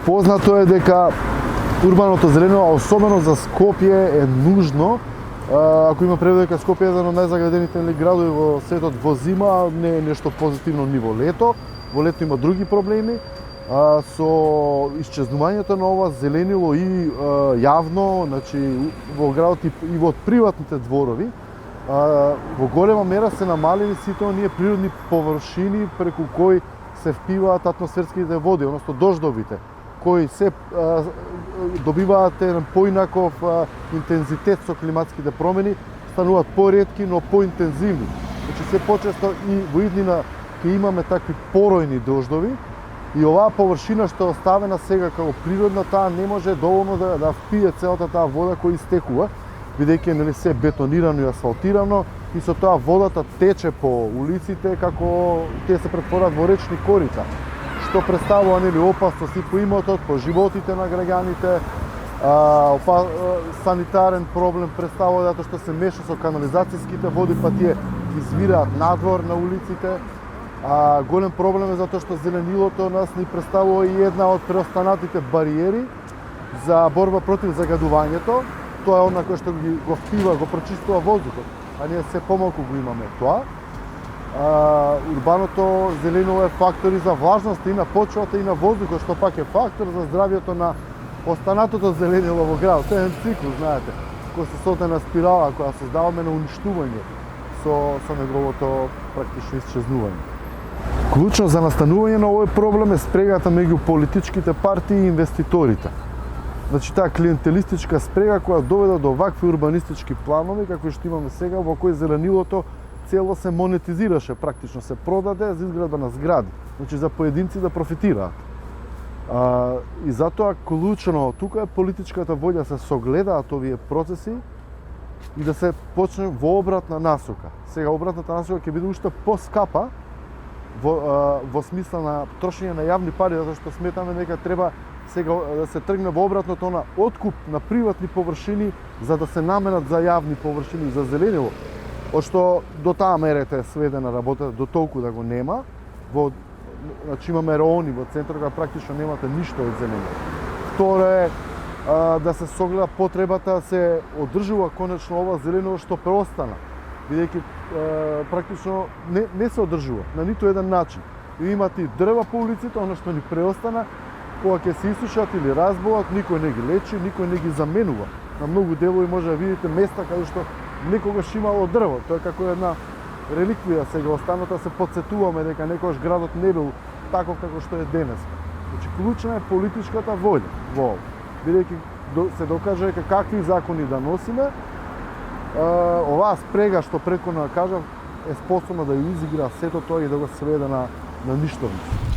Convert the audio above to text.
Познато е дека урбаното зелено, особено за Скопје, е нужно. Ако има превод дека Скопје е еден од најзаградените градови во светот во зима, не е нешто позитивно ни во лето. Во лето има други проблеми. Со исчезнувањето на ова зеленило и јавно, значи во градот и во приватните дворови, во голема мера се намалени сите оние природни површини преку кои се впиваат атмосферските води, односно дождовите, кои се добиваат еден поинаков интензитет со климатските промени, стануваат поретки, но поинтензивни. Значи се почесто и во иднина ќе имаме такви поројни дождови и оваа површина што е оставена сега како природна, таа не може доволно да впие целата таа вода која истекува, бидејќи нели се бетонирано и асфалтирано и со тоа водата тече по улиците како тие се претворат во речни корита, што представува нели опасност и по имотот, по животите на граѓаните, санитарен проблем представува затоа што се меша со канализацијските води, па тие извираат надвор на улиците. Голем проблем е затоа што зеленилото нас ни представува и една од преостанатите бариери за борба против загадувањето. Тоа е она кој што го впива, го прочистува воздухот, а ние се помалку го имаме тоа. Урбаното зеленило е фактор и за влажноста и на почвата и на воздухот, што пак е фактор за здравјето на останатото зеленило во градот. Тоа е еден циклус, знаете, кој се сотена спирала која создаваме на уништување со неговото практично исчезнување. Клучно за настанување на овој проблем е спрегата меѓу политичките партии и инвеститорите. Значи таа клиентелистичка спрега која доведе до вакви урбанистички планови какви што имаме сега, во кои зеленилото цело се монетизираше, практично се продаде за изградба на згради, значи за поединци да профитираат. И затоа клучно тука е политичката волја се согледаат овие процеси и да се почне во обратна насока. Сега обратната насока ќе биде уште поскапа во смисла на трошење на јавни пари, затоа што сметаме дека треба сега да се тргне во обратното на откуп на приватни површини за да се наменат за јавни површини за зеленило, од што до таа мера е сведена работата, до толку да го нема. Значи имаме райони во центарот кога практично немате ништо од зеленило. Второ е да се согледа потребата да се одржува конечно ова зеленило што преостана, бидејќи практично не се одржува на ниту еден начин. И имате и дрва по улиците, оно што ни преостана, кога ќе се исушат или разболат, никој не ги лечи, никој не ги заменува. На многу делови може да видите места каде што некогаш имало дрво. Тоа е како една реликвија сега останата, се потсетуваме дека некогаш градот не бил таков како што е денес. Значи клучна е политичката волја во ова. Бидејќи се докаже дека какви закони да носиме, оваа спрега што претходно кажав е способна да ја изигра сето тоа и да го сведе на ништовност.